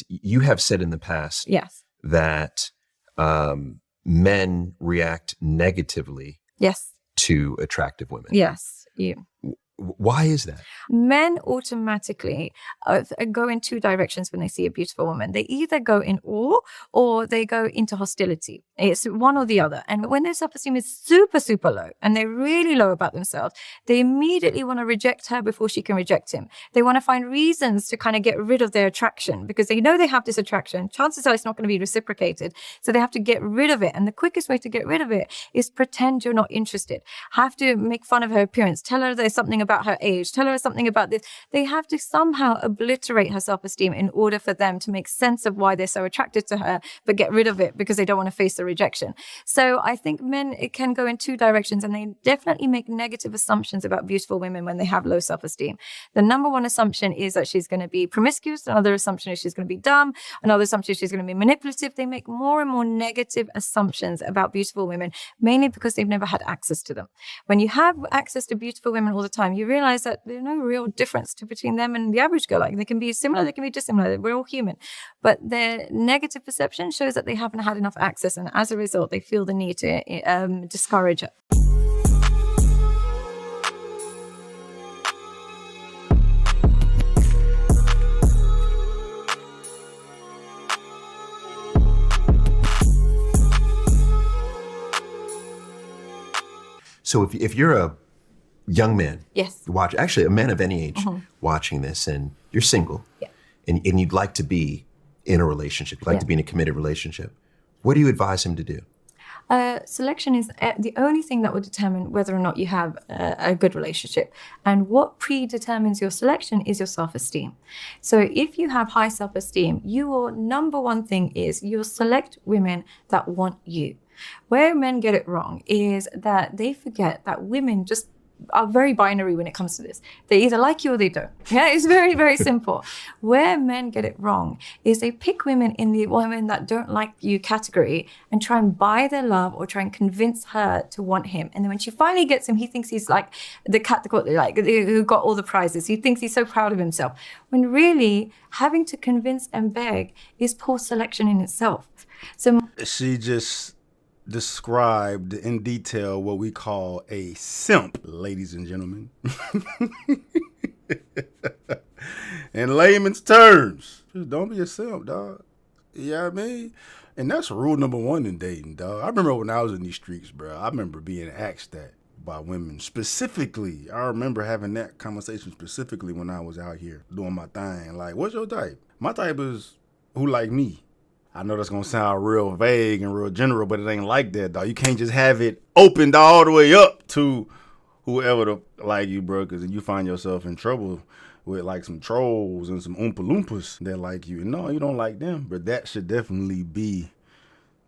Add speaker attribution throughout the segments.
Speaker 1: You have said in the past
Speaker 2: Yes.
Speaker 1: that men react negatively
Speaker 2: Yes.
Speaker 1: to attractive women.
Speaker 2: Yes.
Speaker 1: Why is that?
Speaker 2: Men automatically go in two directions when they see a beautiful woman. They either go in awe or they go into hostility. It's one or the other. And when their self-esteem is super, super low and they're really low about themselves, they immediately want to reject her before she can reject him. They want to find reasons to kind of get rid of their attraction because they know they have this attraction. Chances are it's not going to be reciprocated. So they have to get rid of it. And the quickest way to get rid of it is pretend you're not interested. Have to make fun of her appearance. Tell her there's something about her age. Tell her something about this. They have to somehow obliterate her self-esteem in order for them to make sense of why they're so attracted to her, but get rid of it because they don't want to face the rejection. So I think men, it can go in two directions, and they definitely make negative assumptions about beautiful women when they have low self-esteem. The number one assumption is that she's going to be promiscuous. Another assumption is she's going to be dumb. Another assumption is she's going to be manipulative. They make more and more negative assumptions about beautiful women, mainly because they've never had access to them. When you have access to beautiful women all the time, you realize that there's no real difference between them and the average girl. Like, they can be similar, they can be dissimilar. We're all human. But their negative perception shows that they haven't had enough access. And as a result, they feel the need to discourage her.
Speaker 1: So if you're a young man,
Speaker 2: yes,
Speaker 1: actually a man of any age, watching this, and you're single,
Speaker 2: yeah,
Speaker 1: and you'd like to be in a relationship, you'd like to be in a committed relationship, what do you advise him to do?
Speaker 2: Selection is the only thing that will determine whether or not you have a good relationship. And what predetermines your selection is your self-esteem. So if you have high self-esteem, your number one thing is you'll select women that want you. Where men get it wrong is that they forget that women just are very binary when it comes to this. They either like you or they don't. Yeah, it's very, very simple. Where men get it wrong is they pick women in the women that don't like you category and try and buy their love or try and convince her to want him. And then when she finally gets him, he thinks he's like the cat who got all the prizes. He thinks he's so proud of himself. When really having to convince and beg is poor selection in itself. So
Speaker 3: she just described in detail what we call a simp, ladies and gentlemen. In layman's terms, just don't be a simp, dog. You know what I mean? And that's rule number one in dating, dog. I remember when I was in these streets, bro, I remember being asked that by women specifically. I remember having that conversation specifically when I was out here doing my thing. Like, what's your type? My type is who like me. I know that's going to sound real vague and real general, but it ain't like that, dog. You can't just have it opened all the way up to whoever like you, bro, because then you find yourself in trouble with like some trolls and some Oompa Loompas that like you. No, you don't like them, but that should definitely be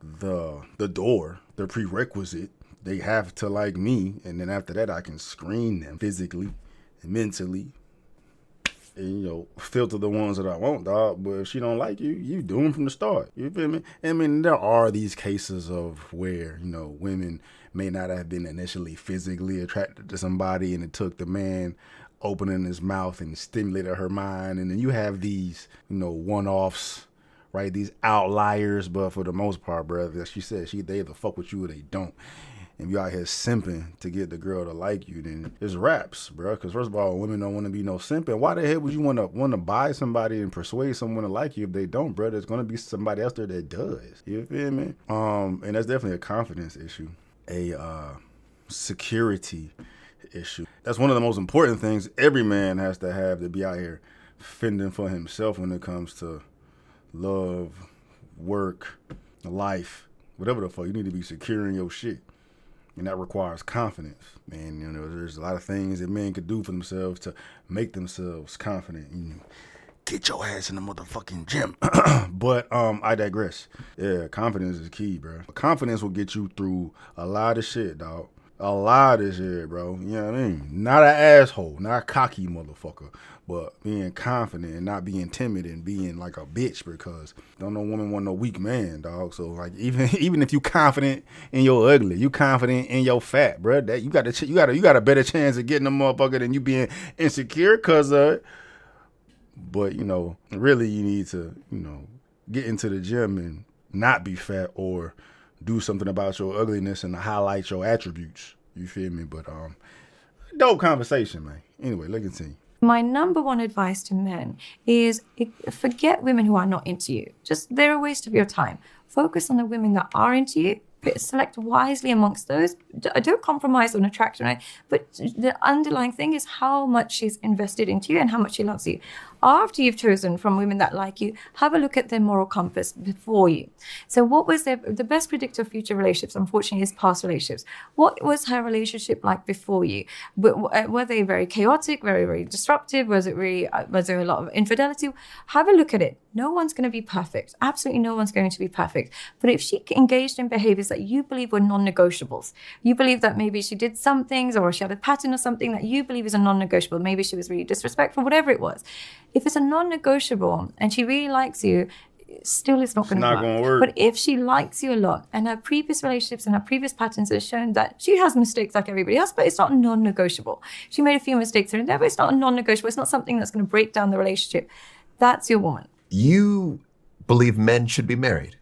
Speaker 3: the door, the prerequisite. They have to like me, and then after that, I can screen them physically and mentally. And, you know, filter the ones that I want, dog. But if she don't like you, you do them from the start. You feel me? I mean, there are these cases of where, you know, women may not have been initially physically attracted to somebody, and it took the man opening his mouth and stimulated her mind. And then you have these, you know, one-offs, right? These outliers. But for the most part, bro, as she said, they either fuck with you or they don't. And you out here simping to get the girl to like you, then it's raps, bro. Because first of all, women don't want to be no simping. Why the hell would you want to buy somebody and persuade someone to like you if they don't, bro? There's going to be somebody else there that does. You feel me? And that's definitely a confidence issue, a security issue. That's one of the most important things every man has to have to be out here fending for himself when it comes to love, work, life, whatever the fuck. You need to be secure in your shit. And that requires confidence. Man, you know, there's a lot of things that men could do for themselves to make themselves confident. You know, get your ass in the motherfucking gym. But I digress. Yeah, confidence is key, bro. Confidence will get you through a lot of shit, dog. A lot of shit, bro. You know what I mean? Not an asshole, not a cocky motherfucker, but being confident and not being timid and being like a bitch, because don't no woman want no weak man, dog. So like even if you confident in your ugly, you confident in your fat, bro, that you got a better chance of getting a motherfucker than you being insecure, cause But, really you need to, get into the gym and not be fat or do something about your ugliness and highlight your attributes. You feel me? But dope conversation, man. Anyway, let's continue.
Speaker 2: My number one advice to men is forget women who are not into you. Just, they're a waste of your time. Focus on the women that are into you. Select wisely amongst those. Don't compromise on attraction, right? But the underlying thing is how much she's invested into you and how much she loves you. After you've chosen from women that like you, have a look at their moral compass before you. So what was the best predictor of future relationships, unfortunately, is past relationships. What was her relationship like before you? Were they very chaotic, very, very disruptive? Was there a lot of infidelity? Have a look at it. No one's going to be perfect. Absolutely no one's going to be perfect. But if she engaged in behaviors that you believe were non-negotiables, you believe that maybe she did some things or she had a pattern or something that you believe is a non-negotiable, maybe she was really disrespectful, whatever it was. If it's a non-negotiable and she really likes you, still it's not going to work. But if she likes you a lot and her previous relationships and her previous patterns have shown that she has mistakes like everybody else, but it's not non-negotiable. She made a few mistakes here and there, but it's not a non-negotiable. It's not something that's going to break down the relationship. That's your woman.
Speaker 1: You believe men should be married.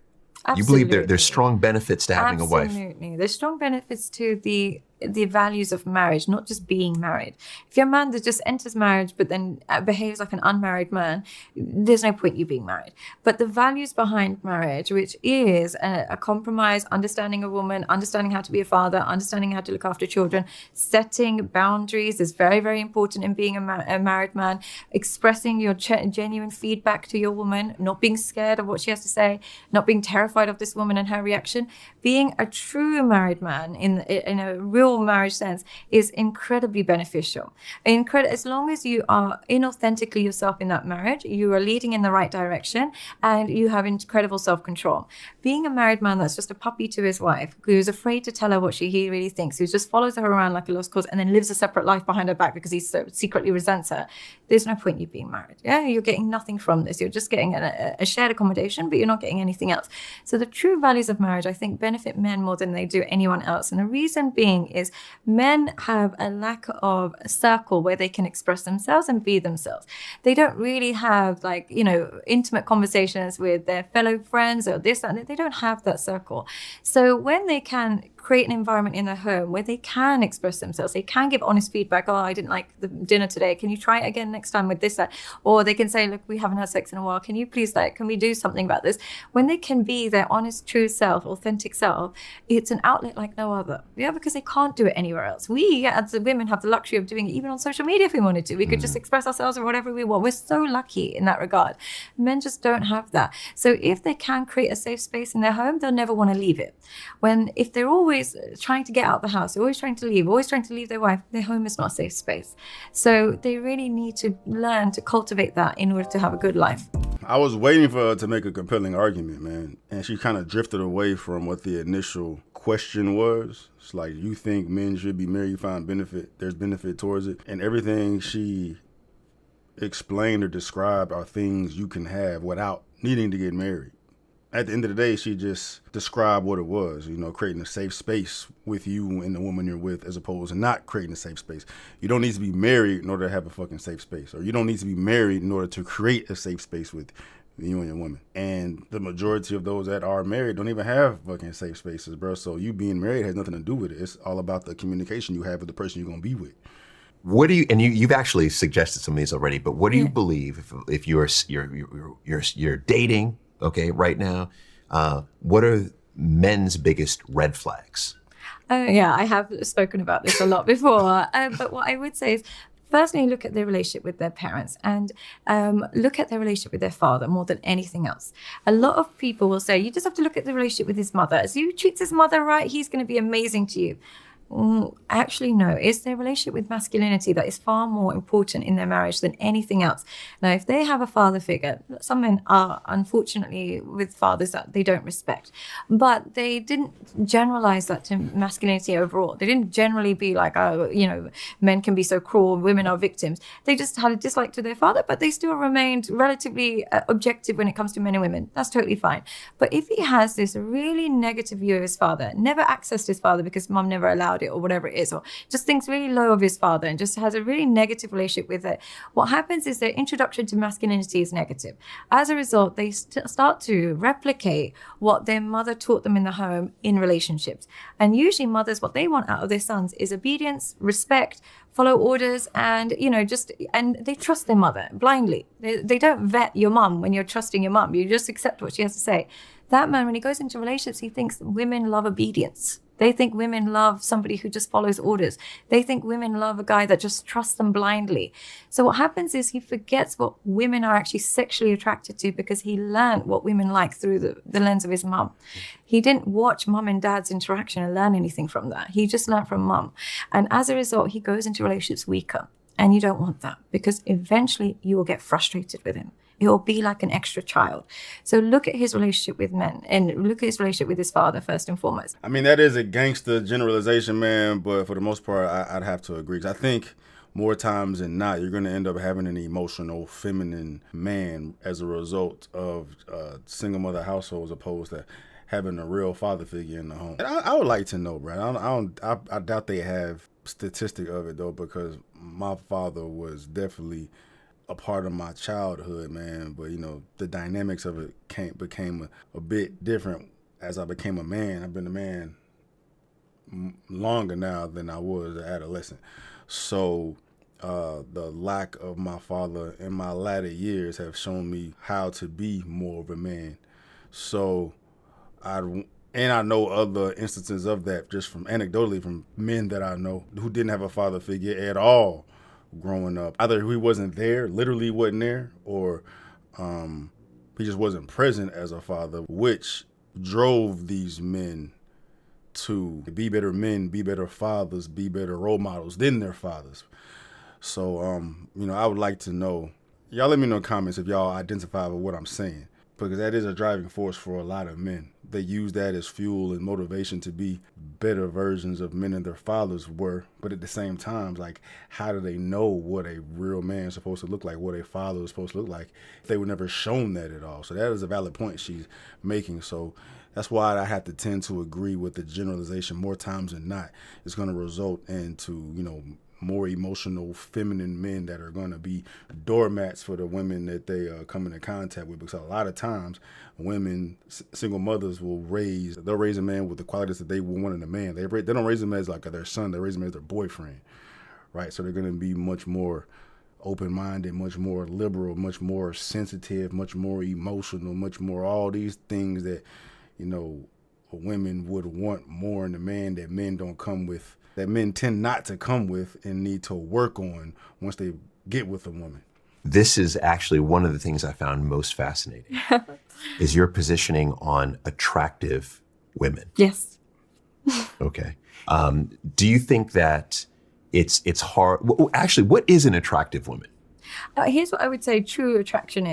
Speaker 2: Absolutely.
Speaker 1: You believe there's strong benefits to having a wife.
Speaker 2: Absolutely. There's strong benefits to the values of marriage, not just being married. If you're a man that just enters marriage but then behaves like an unmarried man, there's no point you being married. But the values behind marriage, which is a compromise, understanding a woman, understanding how to be a father, understanding how to look after children, setting boundaries is very, very important in being a married man, expressing your genuine feedback to your woman, not being scared of what she has to say, not being terrified of this woman and her reaction. Being a true married man in a real marriage sense is incredibly beneficial. As long as you are inauthentically yourself in that marriage, you are leading in the right direction and you have incredible self-control. Being a married man that's just a puppy to his wife, who's afraid to tell her what he really thinks, who just follows her around like a lost cause and then lives a separate life behind her back because he so secretly resents her, there's no point in you being married. Yeah, you're getting nothing from this. You're just getting a shared accommodation, but you're not getting anything else. So the true values of marriage, I think, benefit men more than they do anyone else. And the reason being is men have a lack of a circle where they can express themselves and be themselves. They don't really have intimate conversations with their fellow friends or this, that, and they don't have that circle. So when they can create an environment in their home where they can express themselves, they can give honest feedback. Oh, I didn't like the dinner today. Can you try it again next time with this, that? Or they can say, look, we haven't had sex in a while. Can you please, can we do something about this? When they can be their honest, true self, authentic self, it's an outlet like no other. Yeah, because they can't do it anywhere else. We, as the women, have the luxury of doing it even on social media if we wanted to. We could just express ourselves or whatever we want. We're so lucky in that regard. Men just don't have that. So if they can create a safe space in their home, they'll never want to leave it. If they're always trying to get out the house, they're always trying to leave their wife, their home is not a safe space. So they really need to learn to cultivate that in order to have a good life.
Speaker 3: I was waiting for her to make a compelling argument, man, and she kind of drifted away from what the initial question was. It's like, you think men should be married, you find there's benefit towards it, and everything she explained or described are things you can have without needing to get married. At the end of the day, she just described what it was, creating a safe space with you and the woman you're with, as opposed to not creating a safe space. You don't need to be married in order to have a fucking safe space, or you don't need to be married in order to create a safe space with you and your woman. And the majority of those that are married don't even have fucking safe spaces, bro. So you being married has nothing to do with it. It's all about the communication you have with the person you're gonna be with.
Speaker 1: What do you, and you've actually suggested some of these already, but what do you believe if you're dating, okay, right now, what are men's biggest red flags?
Speaker 2: Yeah, I have spoken about this a lot before. But what I would say is, firstly, look at their relationship with their parents and look at their relationship with their father more than anything else. A lot of people will say, you just have to look at the relationship with his mother. As you treat his mother right, he's going to be amazing to you. Actually, no. It's their relationship with masculinity that is far more important in their marriage than anything else. Now, if they have a father figure, some men are unfortunately with fathers that they don't respect, but they didn't generalize that to masculinity overall. They didn't generally be like, men can be so cruel, women are victims. They just had a dislike to their father, but they still remained relatively objective when it comes to men and women. That's totally fine. But if he has this really negative view of his father, never accessed his father because mom never allowed about it or whatever it is, or just thinks really low of his father and just has a really negative relationship with it, what happens is their introduction to masculinity is negative. As a result, they start to replicate what their mother taught them in the home in relationships. And usually mothers, what they want out of their sons is obedience, respect, follow orders, and, and they trust their mother blindly. They don't vet your mum when you're trusting your mum. You just accept what she has to say. That man, when he goes into relationships, he thinks women love obedience. They think women love somebody who just follows orders. They think women love a guy that just trusts them blindly. So what happens is he forgets what women are actually sexually attracted to, because he learned what women like through the lens of his mum. He didn't watch mum and dad's interaction and learn anything from that. He just learned from mum. And as a result, he goes into relationships weaker. And you don't want that, because eventually you will get frustrated with him. It will be like an extra child. So look at his relationship with men, and look at his relationship with his father first and foremost.
Speaker 3: I mean, that is a gangster generalization, man, but for the most part, I'd have to agree. 'Cause I think more times than not, you're going to end up having an emotional, feminine man as a result of single mother households, opposed to having a real father figure in the home. And I would like to know, bro. I doubt they have statistic of it, though, because my father was definitely a part of my childhood, man. But, the dynamics of it became a bit different as I became a man. I've been a man longer now than I was an adolescent. So the lack of my father in my latter years have shown me how to be more of a man. So I know other instances of that just from anecdotally from men that I know who didn't have a father figure at all growing up. Either he wasn't there, literally wasn't there, or he just wasn't present as a father, which drove these men to be better men, be better fathers, be better role models than their fathers. So, I would like to know, y'all let me know in the comments if y'all identify with what I'm saying, because that is a driving force for a lot of men. They use that as fuel and motivation to be better versions of men than their fathers were. But at the same time, like, how do they know what a real man is supposed to look like, what a father is supposed to look like, if they were never shown that at all? So that is a valid point she's making. So that's why I have to tend to agree with the generalization more times than not. It's going to result into, more emotional, feminine men that are going to be doormats for the women that they come into contact with. Because a lot of times, women, single mothers they'll raise a man with the qualities that they want in a man. They don't raise him as like their son, they raise him as their boyfriend, right? So they're going to be much more open-minded, much more liberal, much more sensitive, much more emotional, much more all these things that, women would want more in a man that men don't come with, that men tend not to come with and need to work on once they get with a woman.
Speaker 1: This is actually one of the things I found most fascinating, is your positioning on attractive women.
Speaker 2: Yes.
Speaker 1: Okay. Do you think that it's hard? Well, actually, what is an attractive woman?
Speaker 2: Here's what I would say true attraction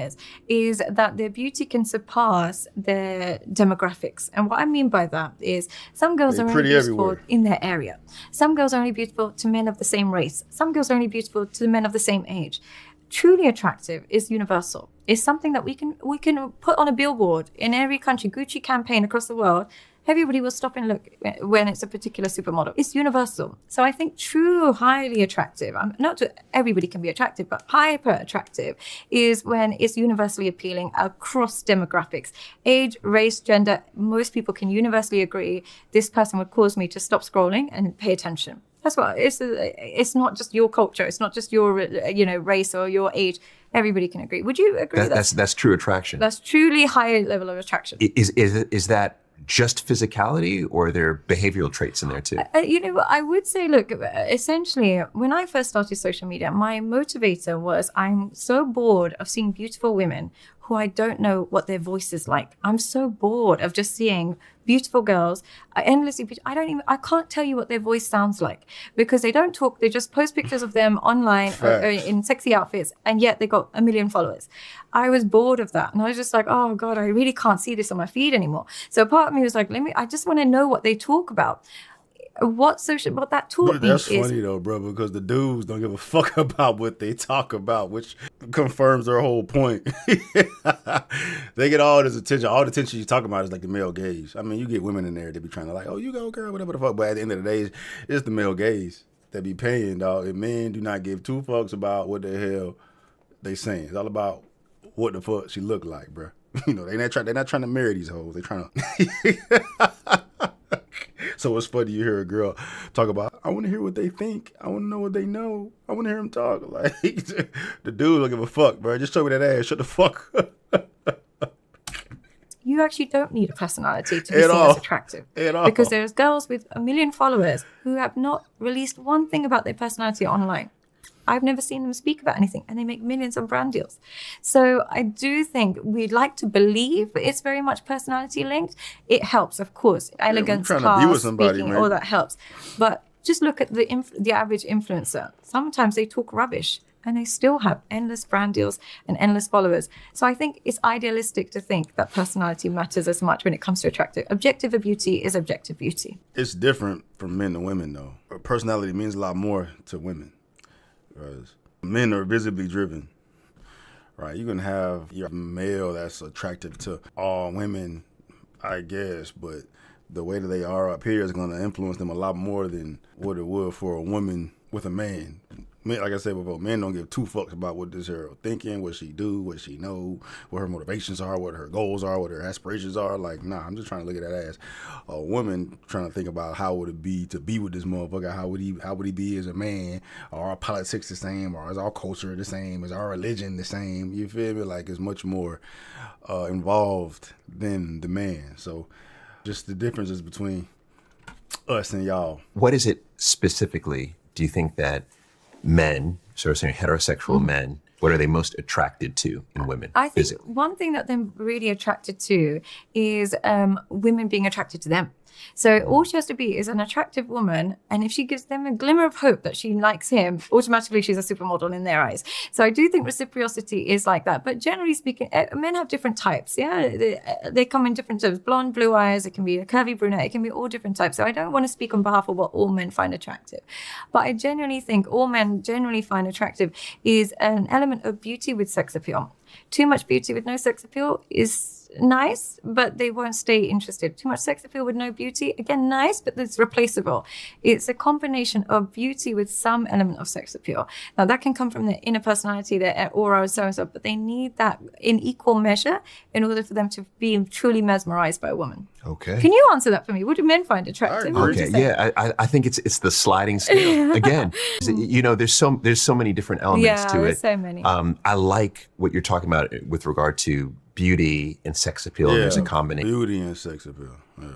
Speaker 2: is that their beauty can surpass their demographics. And what I mean by that is some girls are only beautiful in their area. Some girls are only beautiful to men of the same race. Some girls are only beautiful to men of the same age. Truly attractive is universal. It's something that we can put on a billboard in every country, Gucci campaign across the world. Everybody will stop and look when it's a particular supermodel. It's universal. So I think true, highly attractive, not everybody can be attractive, but hyper attractive is when it's universally appealing across demographics. Age, race, gender, most people can universally agree this person would cause me to stop scrolling and pay attention. That's what it's not just your culture. It's not just your race or your age. Everybody can agree. Would you agree?
Speaker 1: That's true attraction.
Speaker 2: That's truly high level of attraction.
Speaker 1: Is that just physicality, or are there behavioral traits in there too?
Speaker 2: I would say, look, essentially, when I first started social media, my motivator was I'm so bored of seeing beautiful women who I don't know what their voice is like. I'm so bored of just seeing beautiful girls, endlessly beautiful. I can't tell you what their voice sounds like because they don't talk. They just post pictures of them online in sexy outfits, and yet they got 1 million followers. I was bored of that. And I was just like, oh God, I really can't see this on my feed anymore. So part of me was like, I just want to know what they talk about. what that taught
Speaker 3: But that's
Speaker 2: me is
Speaker 3: funny though, bro, because the dudes don't give a fuck about what they talk about, which confirms their whole point. They get all this attention. All the attention you talk about is like the male gaze. I mean, you get women in there, they be trying to like, oh, you go, girl, whatever the fuck. But at the end of the day, it's the male gaze that be paying, dog. And men do not give two fucks about what the hell they saying. It's all about what the fuck she look like, bro. You know, they're not trying to marry these hoes. They trying to. So it's funny you hear a girl talk about, I want to hear what they think. I want to know what they know. I want to hear them talk. Like, the dude don't give a fuck, bro. Just show me that ass. Shut the fuck up.
Speaker 2: You actually don't need a personality to be seen as attractive.
Speaker 3: At all.
Speaker 2: Because there's girls with 1 million followers who have not released one thing about their personality online. I've never seen them speak about anything, and they make millions on brand deals. So I do think we'd like to believe it's very much personality linked. It helps, of course. Elegance, class, speaking, all that helps. But just look at the average influencer. Sometimes they talk rubbish, and they still have endless brand deals and endless followers. So I think it's idealistic to think that personality matters as much when it comes to attractive. Objective beauty is objective beauty.
Speaker 3: It's different from men to women, though. Personality means a lot more to women. Because men are visibly driven, right? You can have your male that's attractive to all women, I guess, but the way that they are up here is going to influence them a lot more than what it would for a woman with a man. Men, like I said before, men don't give two fucks about what this girl thinking, what she do, what she know, what her motivations are, what her goals are, what her aspirations are. Like, nah, I'm just trying to look at that ass. A woman trying to think about how would it be to be with this motherfucker? How would he be as a man? Are our politics the same? Or is our culture the same? Is our religion the same? You feel me? Like, it's much more involved than the man. So just the differences between us and y'all.
Speaker 1: What is it specifically, do you think, that men, sort of saying heterosexual men, what are they most attracted to in women?
Speaker 2: I think one thing that they're really attracted to is women being attracted to them. So all she has to be is an attractive woman, and if she gives them a glimmer of hope that she likes him, automatically she's a supermodel in their eyes. So I do think reciprocity is like that. But generally speaking, men have different types. Yeah, they come in different types. Blonde, blue eyes. It can be a curvy brunette. It can be all different types. So I don't want to speak on behalf of what all men find attractive, but I genuinely think all men generally find attractive is an element of beauty with sex appeal. Too much beauty with no sex appeal is nice, but they won't stay interested. Too much sex appeal with no beauty, again, nice, but it's replaceable. It's a combination of beauty with some element of sex appeal. Now, that can come from their inner personality, their aura, so and so, but they need that in equal measure in order for them to be truly mesmerized by a woman.
Speaker 1: Okay.
Speaker 2: Can you answer that for me? What do men find attractive?
Speaker 1: Okay, yeah, I think it's the sliding scale. Again, you know, there's so many different elements to it.
Speaker 2: There's so many.
Speaker 1: I like what you're talking about with regard to beauty and sex appeal.
Speaker 3: Yeah,
Speaker 1: and there's a combination.
Speaker 3: Beauty and sex appeal. Yeah.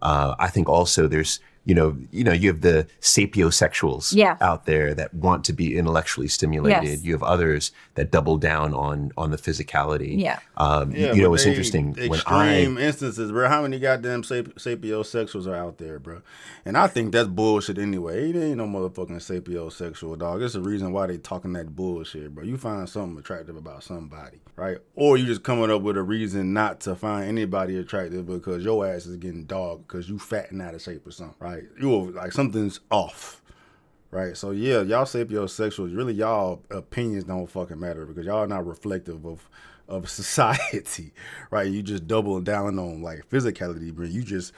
Speaker 1: I think also there's, you have the sapiosexuals out there that want to be intellectually stimulated.
Speaker 2: Yes.
Speaker 1: You have others that double down on the physicality.
Speaker 2: Yeah.
Speaker 1: It's interesting.
Speaker 3: Extreme instances, bro. How many goddamn sapiosexuals are out there, bro? And I think that's bullshit anyway. It ain't no motherfucking sapiosexual, dog. It's the reason why they talking that bullshit, bro. You find something attractive about somebody, right? Or you just coming up with a reason not to find anybody attractive because your ass is getting dog because you fat and out of shape or something, right? You like something's off. Right, so yeah, y'all sapiosexuals, really y'all opinions don't fucking matter because y'all not reflective of society, right? You just double down on like physicality, bro. You just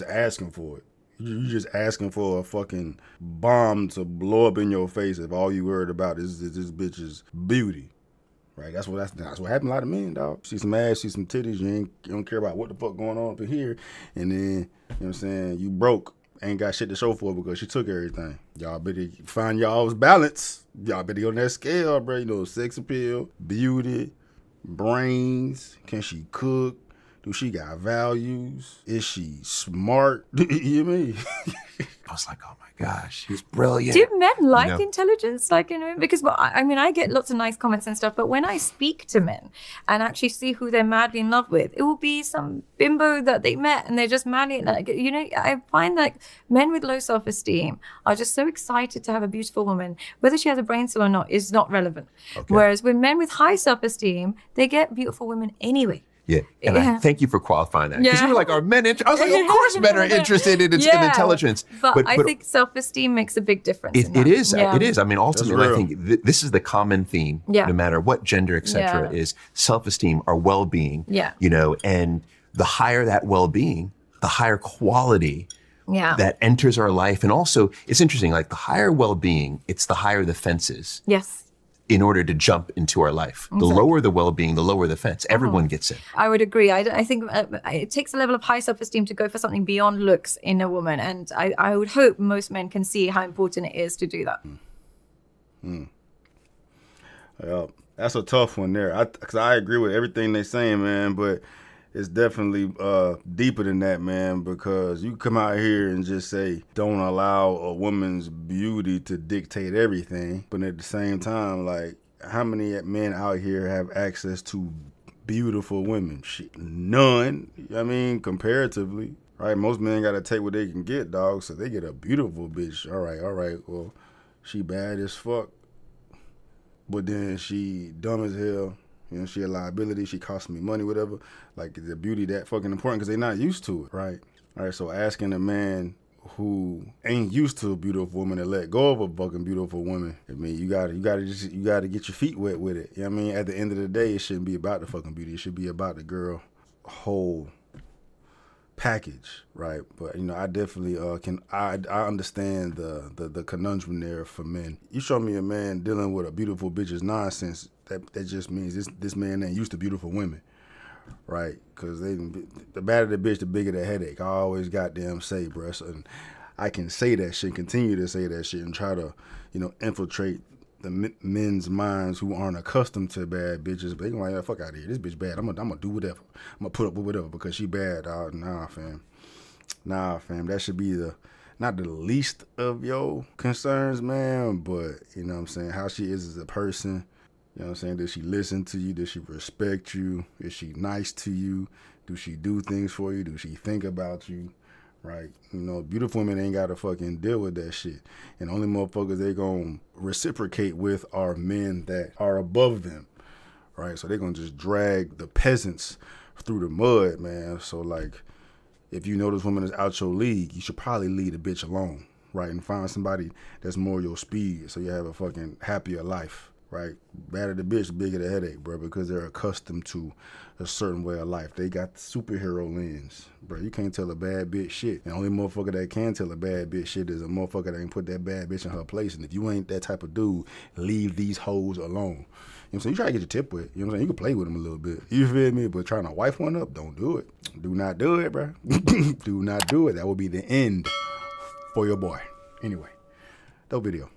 Speaker 3: asking for it. You just asking for a fucking bomb to blow up in your face if all you worried about is this bitch's beauty. Right, that's what happened to a lot of men, dog. See some ass, see some titties, you don't care about what the fuck going on up in here, and then, you know what I'm saying, you broke. Ain't got shit to show for it because she took everything. Y'all better find y'all's balance. Y'all better go on that scale, bro. You know, sex appeal, beauty, brains. Can she cook? Do she got values? Is she smart? You know what I mean?
Speaker 1: I was like, oh my gosh, she's brilliant.
Speaker 2: Do men like intelligence? Like, because I get lots of nice comments and stuff, but when I speak to men and actually see who they're madly in love with, it will be some bimbo that they met and they're just madly, like, I find like men with low self-esteem are just so excited to have a beautiful woman. Whether she has a brain cell or not is not relevant. Okay. Whereas with men with high self-esteem, they get beautiful women anyway.
Speaker 1: Yeah, and I thank you for qualifying that. Because
Speaker 2: Yeah.
Speaker 1: you were like, are men I was like, of course men are interested in intelligence.
Speaker 2: But I think self-esteem makes a big difference.
Speaker 1: It is. It is. I mean, ultimately, I think this is the common theme, no matter what gender, et cetera, is self-esteem, our well-being, you know, and the higher that well-being, the higher quality that enters our life. And also, it's interesting, like the higher well-being, it's the higher the fences.
Speaker 2: Yes.
Speaker 1: In order to jump into our life. The lower the well-being, the lower the fence. Everyone gets in.
Speaker 2: I would agree. I think it takes a level of high self-esteem to go for something beyond looks in a woman. And I would hope most men can see how important it is to do that.
Speaker 3: Well, that's a tough one there. Because I agree with everything they're saying, man. But it's definitely deeper than that, man, because you come out here and just say, don't allow a woman's beauty to dictate everything. But at the same time, like, how many men out here have access to beautiful women? Shit, none. I mean, comparatively, right? Most men got to take what they can get, dog. So they get a beautiful bitch. All right. Well, she bad as fuck. But then she dumb as hell. You know, she a liability, she costs me money, whatever. Like, the beauty that fucking important because they're not used to it, right? All right, so asking a man who ain't used to a beautiful woman to let go of a fucking beautiful woman, I mean, you gotta get your feet wet with it. You know what I mean? At the end of the day, it shouldn't be about the fucking beauty. It should be about the girl whole package, right? But, you know, I definitely I understand the conundrum there for men. You show me a man dealing with a beautiful bitch's nonsense, that just means this man ain't used to beautiful women, right? Because the badder the bitch, the bigger the headache. I always goddamn say, bruh. So, and I can say that shit, continue to say that shit, and try to, you know, infiltrate the men's minds who aren't accustomed to bad bitches. But they gonna like, fuck out of here. This bitch bad. I'm gonna do whatever. I'm gonna put up with whatever because she bad, dog. Nah, fam. That should be not the least of your concerns, man. But, you know what I'm saying, how she is as a person. You know what I'm saying? Does she listen to you? Does she respect you? Is she nice to you? Do she do things for you? Does she think about you? Right? You know, beautiful women ain't got to fucking deal with that shit. And only motherfuckers they gonna reciprocate with are men that are above them. Right? So they gonna just drag the peasants through the mud, man. So, like, if you know this woman is out your league, you should probably leave the bitch alone. Right? And find somebody that's more your speed so you have a fucking happier life. Right? Badder the bitch, the bigger the headache, bro, because they're accustomed to a certain way of life. They got the superhero lens, bro. You can't tell a bad bitch shit. The only motherfucker that can tell a bad bitch shit is a motherfucker that can put that bad bitch in her place. And if you ain't that type of dude, leave these hoes alone. You know what I'm saying? You try to get your tip with. You know what I'm saying? You can play with them a little bit. You feel me? But trying to wife one up, don't do it. Do not do it, bro. Do not do it. That will be the end for your boy. Anyway, dope video.